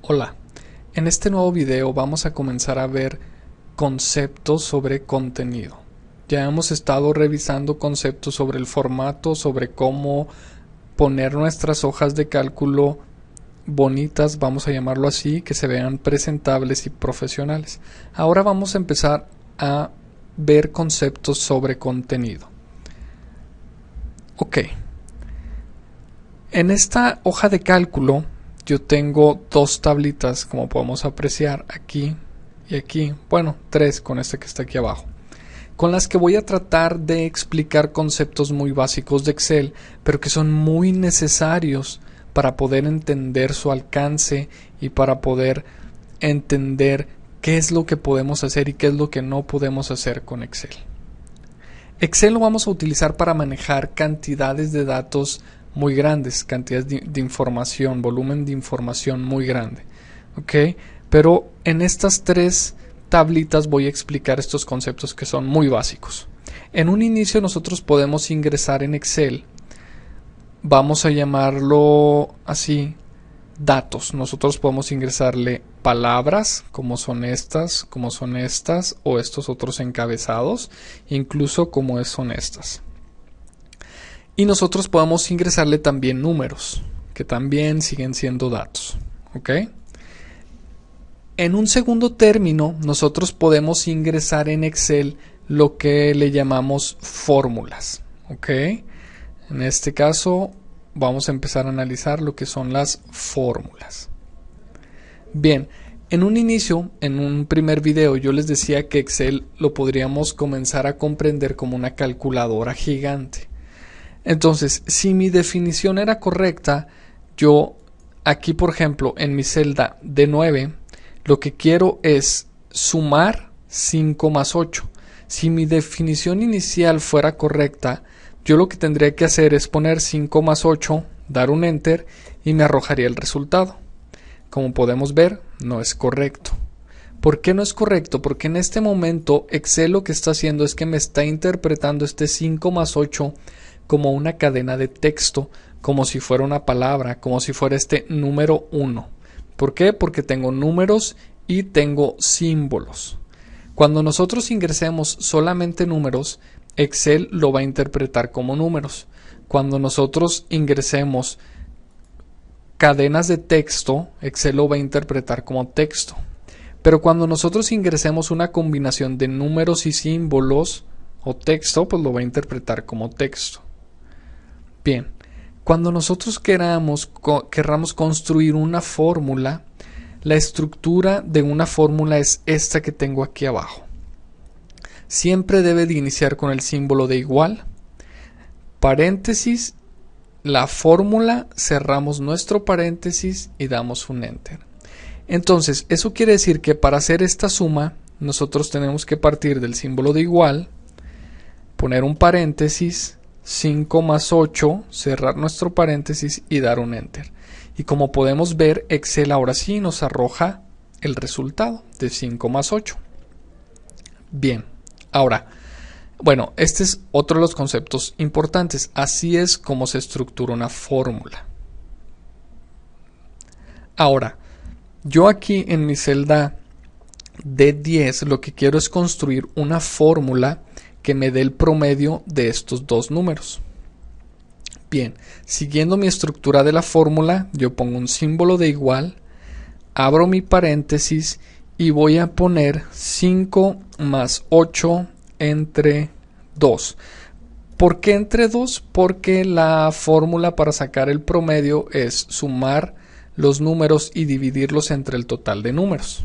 Hola, en este nuevo video vamos a comenzar a ver conceptos sobre contenido. Ya hemos estado revisando conceptos sobre el formato, sobre cómo poner nuestras hojas de cálculo bonitas, vamos a llamarlo así, que se vean presentables y profesionales. Ahora vamos a empezar a ver conceptos sobre contenido. Ok, en esta hoja de cálculo yo tengo dos tablitas, como podemos apreciar, aquí y aquí, bueno, tres con este que está aquí abajo, con las que voy a tratar de explicar conceptos muy básicos de Excel, pero que son muy necesarios para poder entender su alcance y para poder entender qué es lo que podemos hacer y qué es lo que no podemos hacer con Excel. Excel lo vamos a utilizar para manejar cantidades de datos muy grandes, cantidades de información, volumen de información muy grande, ¿ok? Pero en estas tres tablitas voy a explicar estos conceptos que son muy básicos. En un inicio nosotros podemos ingresar en Excel, vamos a llamarlo así, datos. Nosotros podemos ingresarle palabras como son estas, o estos otros encabezados, incluso como son estas. Y nosotros podemos ingresarle también números, que también siguen siendo datos, ¿ok? En un segundo término, nosotros podemos ingresar en Excel lo que le llamamos fórmulas, ¿ok? En este caso, vamos a empezar a analizar lo que son las fórmulas. Bien, en un inicio, en un primer video, yo les decía que Excel lo podríamos comenzar a comprender como una calculadora gigante. Entonces, si mi definición era correcta, yo aquí, por ejemplo, en mi celda D9, lo que quiero es sumar 5 más 8. Si mi definición inicial fuera correcta, yo lo que tendría que hacer es poner 5 más 8, dar un enter y me arrojaría el resultado. Como podemos ver, no es correcto. ¿Por qué no es correcto? Porque en este momento Excel lo que está haciendo es que me está interpretando este 5 más 8 como una cadena de texto, como si fuera una palabra, como si fuera este número 1. ¿Por qué? Porque tengo números y tengo símbolos. Cuando nosotros ingresemos solamente números, Excel lo va a interpretar como números. Cuando nosotros ingresemos cadenas de texto, Excel lo va a interpretar como texto. Pero cuando nosotros ingresemos una combinación de números y símbolos o texto, pues lo va a interpretar como texto. Bien, cuando nosotros querramos construir una fórmula, la estructura de una fórmula es esta que tengo aquí abajo. Siempre debe de iniciar con el símbolo de igual, paréntesis, la fórmula, cerramos nuestro paréntesis y damos un enter. Entonces, eso quiere decir que para hacer esta suma, nosotros tenemos que partir del símbolo de igual, poner un paréntesis, 5 más 8, cerrar nuestro paréntesis y dar un enter. Y como podemos ver, Excel ahora sí nos arroja el resultado de 5 más 8. Bien, ahora, bueno, este es otro de los conceptos importantes. Así es como se estructura una fórmula. Ahora, yo aquí en mi celda D10 lo que quiero es construir una fórmula que me dé el promedio de estos dos números. Bien, siguiendo mi estructura de la fórmula, yo pongo un símbolo de igual, abro mi paréntesis y voy a poner 5 más 8 entre 2. ¿Por qué entre 2? Porque la fórmula para sacar el promedio es sumar los números y dividirlos entre el total de números.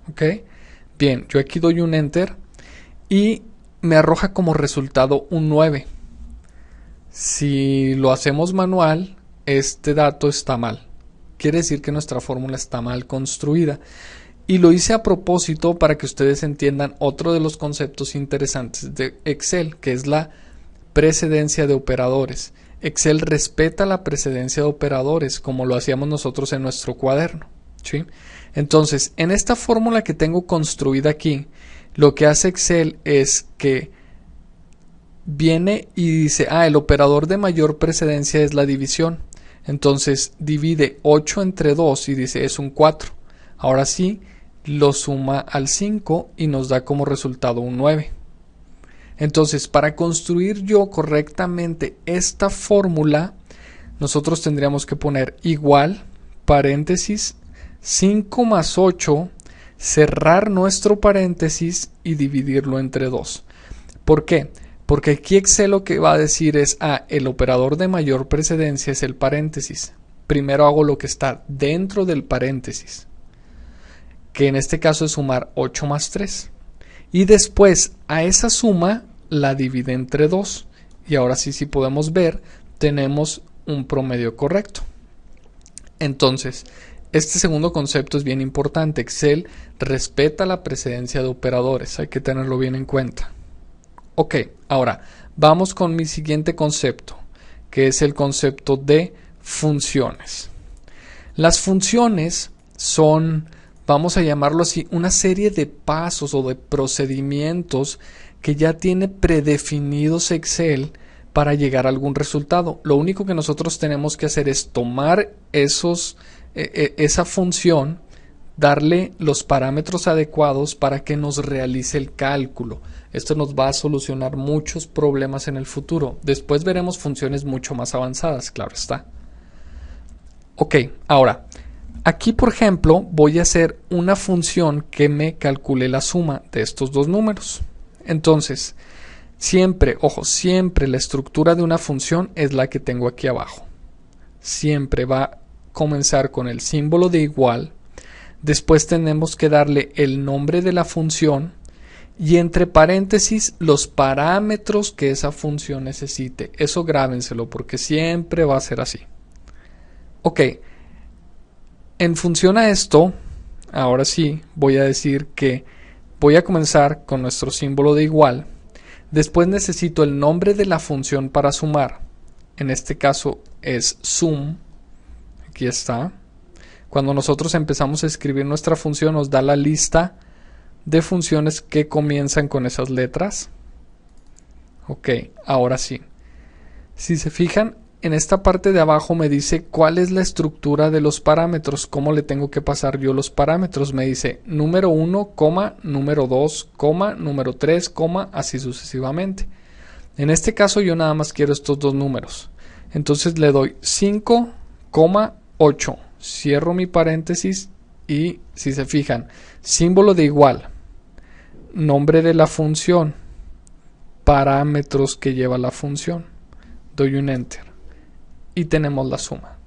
¿Ok? Bien, yo aquí doy un enter y me arroja como resultado un 9. Si lo hacemos manual, este dato está mal. Quiere decir que nuestra fórmula está mal construida. Y lo hice a propósito para que ustedes entiendan otro de los conceptos interesantes de Excel, que es la precedencia de operadores. Excel respeta la precedencia de operadores como lo hacíamos nosotros en nuestro cuaderno, ¿sí? Entonces, en esta fórmula que tengo construida aquí, lo que hace Excel es que viene y dice, el operador de mayor precedencia es la división. Entonces divide 8 entre 2 y dice es un 4. Ahora sí, lo suma al 5 y nos da como resultado un 9. Entonces, para construir yo correctamente esta fórmula, nosotros tendríamos que poner igual, paréntesis, 5 más 8, cerrar nuestro paréntesis y dividirlo entre 2. ¿Por qué? Porque aquí Excel lo que va a decir es, el operador de mayor precedencia es el paréntesis. Primero hago lo que está dentro del paréntesis, que en este caso es sumar 8 más 3. Y después a esa suma la divide entre 2. Y ahora sí, si podemos ver, tenemos un promedio correcto. Entonces, este segundo concepto es bien importante. Excel respeta la precedencia de operadores. Hay que tenerlo bien en cuenta. Ok, ahora vamos con mi siguiente concepto, que es el concepto de funciones. Las funciones son, vamos a llamarlo así, una serie de pasos o de procedimientos que ya tiene predefinidos Excel para llegar a algún resultado. Lo único que nosotros tenemos que hacer es tomar esa función, darle los parámetros adecuados para que nos realice el cálculo. Esto nos va a solucionar muchos problemas en el futuro. Después veremos funciones mucho más avanzadas, claro está. Ok, ahora, aquí por ejemplo voy a hacer una función que me calcule la suma de estos dos números. Entonces, siempre, ojo, siempre la estructura de una función es la que tengo aquí abajo. Siempre va a comenzar con el símbolo de igual. Después tenemos que darle el nombre de la función y entre paréntesis los parámetros que esa función necesite. Eso grábenselo porque siempre va a ser así. Ok, en función a esto, ahora sí voy a decir que voy a comenzar con nuestro símbolo de igual. Después necesito el nombre de la función para sumar. En este caso es sum. Aquí está. Cuando nosotros empezamos a escribir nuestra función nos da la lista de funciones que comienzan con esas letras. Ok, ahora sí. Si se fijan, en esta parte de abajo me dice cuál es la estructura de los parámetros, cómo le tengo que pasar yo los parámetros. Me dice número 1, número 2, número 3, así sucesivamente. En este caso yo nada más quiero estos dos números. Entonces le doy 5, 8. Cierro mi paréntesis y si se fijan, símbolo de igual, nombre de la función, parámetros que lleva la función. Doy un enter y tenemos la suma.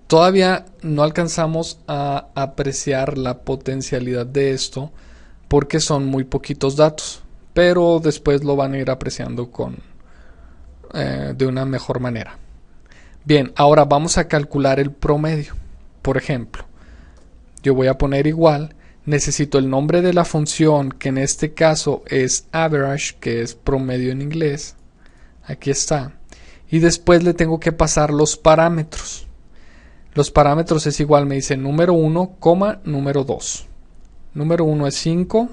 Todavía no alcanzamos a apreciar la potencialidad de esto porque son muy poquitos datos, pero después lo van a ir apreciando de una mejor manera. Bien, ahora vamos a calcular el promedio. Por ejemplo, yo voy a poner igual, necesito el nombre de la función, que en este caso es average, que es promedio en inglés. Aquí está. Y después le tengo que pasar los parámetros. Los parámetros es igual, me dice número 1, número 2. Número 1 es 5,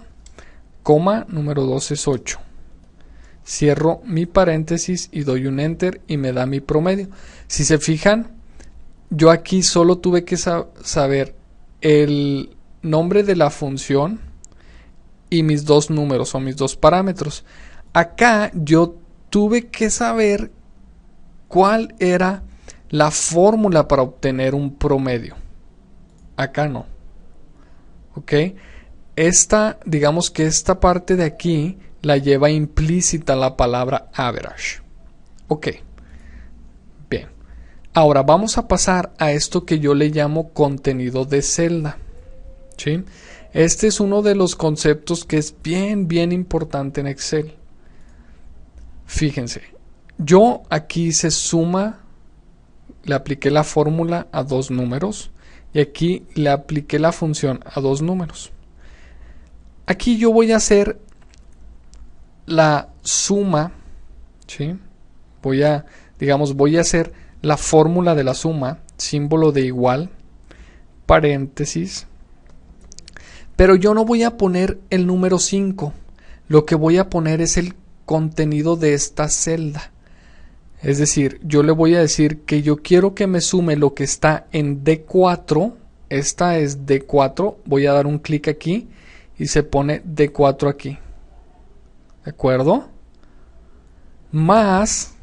número 2 es 8. Cierro mi paréntesis y doy un enter y me da mi promedio. Si se fijan, yo aquí solo tuve que saber el nombre de la función y mis dos números o mis dos parámetros. Acá yo tuve que saber cuál era la fórmula para obtener un promedio. Acá no. ¿Ok? Digamos que esta parte de aquí la lleva implícita la palabra average. Ok. Bien. Ahora vamos a pasar a esto que yo le llamo contenido de celda. ¿Sí? Este es uno de los conceptos que es bien importante en Excel. Fíjense. Yo aquí hice suma, le apliqué la fórmula a dos números y aquí le apliqué la función a dos números. Aquí yo voy a hacer la suma, ¿sí? Voy a hacer la fórmula de la suma, símbolo de igual, paréntesis, pero yo no voy a poner el número 5, lo que voy a poner es el contenido de esta celda. Es decir, yo le voy a decir que yo quiero que me sume lo que está en D4. Esta es D4. Voy a dar un clic aquí y se pone D4 aquí. ¿De acuerdo? Más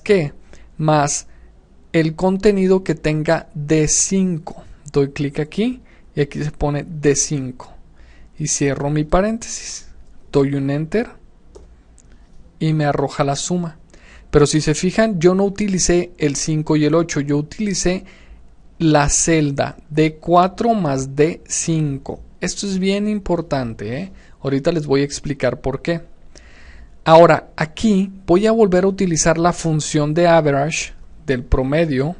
¿qué? Más el contenido que tenga D5. Doy clic aquí y aquí se pone D5. Y cierro mi paréntesis. Doy un Enter y me arroja la suma. Pero si se fijan, yo no utilicé el 5 y el 8. Yo utilicé la celda D4 más D5. Esto es bien importante, ¿eh? Ahorita les voy a explicar por qué. Ahora, aquí voy a volver a utilizar la función de average del promedio.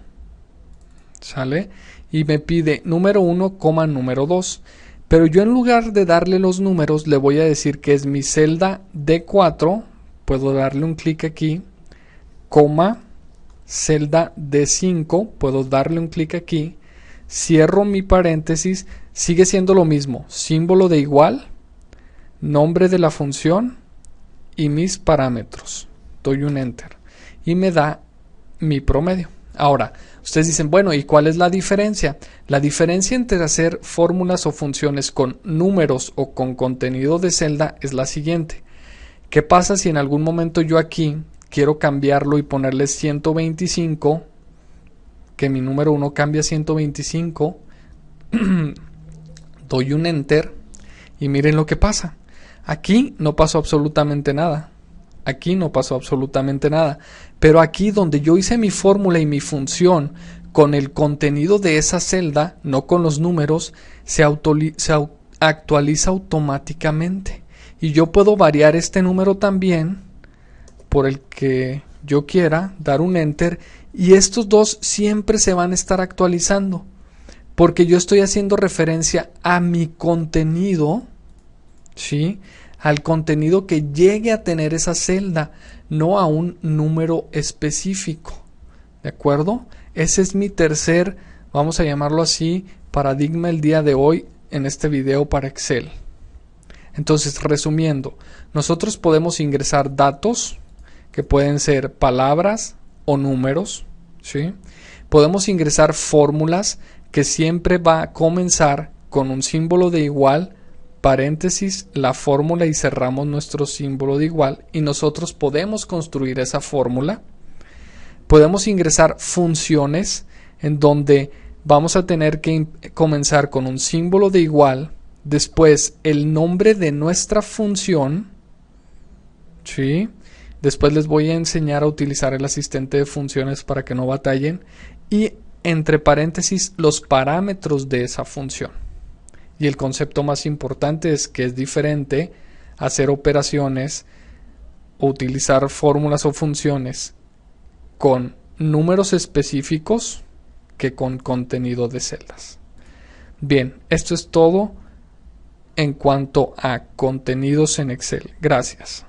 ¿Sale? Y me pide número 1, número 2. Pero yo en lugar de darle los números, le voy a decir que es mi celda D4. Puedo darle un clic aquí. Celda D5, puedo darle un clic aquí, cierro mi paréntesis, sigue siendo lo mismo, símbolo de igual, nombre de la función y mis parámetros. Doy un Enter y me da mi promedio. Ahora, ustedes dicen, bueno, ¿y cuál es la diferencia? La diferencia entre hacer fórmulas o funciones con números o con contenido de celda es la siguiente. ¿Qué pasa si en algún momento yo aquí quiero cambiarlo y ponerle 125, que mi número 1 cambia a 125, doy un Enter y miren lo que pasa. Aquí no pasó absolutamente nada. Aquí no pasó absolutamente nada. Pero aquí donde yo hice mi fórmula y mi función con el contenido de esa celda, no con los números, se actualiza automáticamente. Y yo puedo variar este número también por el que yo quiera, dar un Enter, y estos dos siempre se van a estar actualizando porque yo estoy haciendo referencia a mi contenido, ¿sí? Al contenido que llegue a tener esa celda, no a un número específico. ¿De acuerdo? Ese es mi tercer, vamos a llamarlo así, paradigma el día de hoy en este video para Excel. Entonces, resumiendo, nosotros podemos ingresar datos que pueden ser palabras o números, ¿sí? Podemos ingresar fórmulas que siempre va a comenzar con un símbolo de igual, paréntesis, la fórmula y cerramos nuestro símbolo de igual y nosotros podemos construir esa fórmula. Podemos ingresar funciones en donde vamos a tener que comenzar con un símbolo de igual, después el nombre de nuestra función, ¿sí? Después les voy a enseñar a utilizar el asistente de funciones para que no batallen. Y entre paréntesis los parámetros de esa función. Y el concepto más importante es que es diferente hacer operaciones o utilizar fórmulas o funciones con números específicos que con contenido de celdas. Bien, esto es todo en cuanto a contenidos en Excel. Gracias.